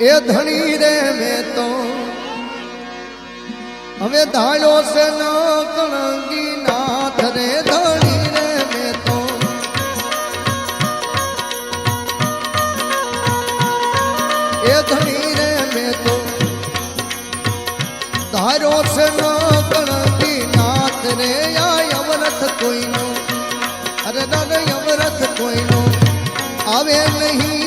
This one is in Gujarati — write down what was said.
એ ધણી રે મેં તો હવે ધાડો છે ન કણગી નાથ રે ધણી રે મેં તો એ ધણી રે મેં તો ધારો છે ન કણગી નાથ રે આ અમરથ કોઈનો અરે દાદા અમરથ કોઈનો આવે નહીં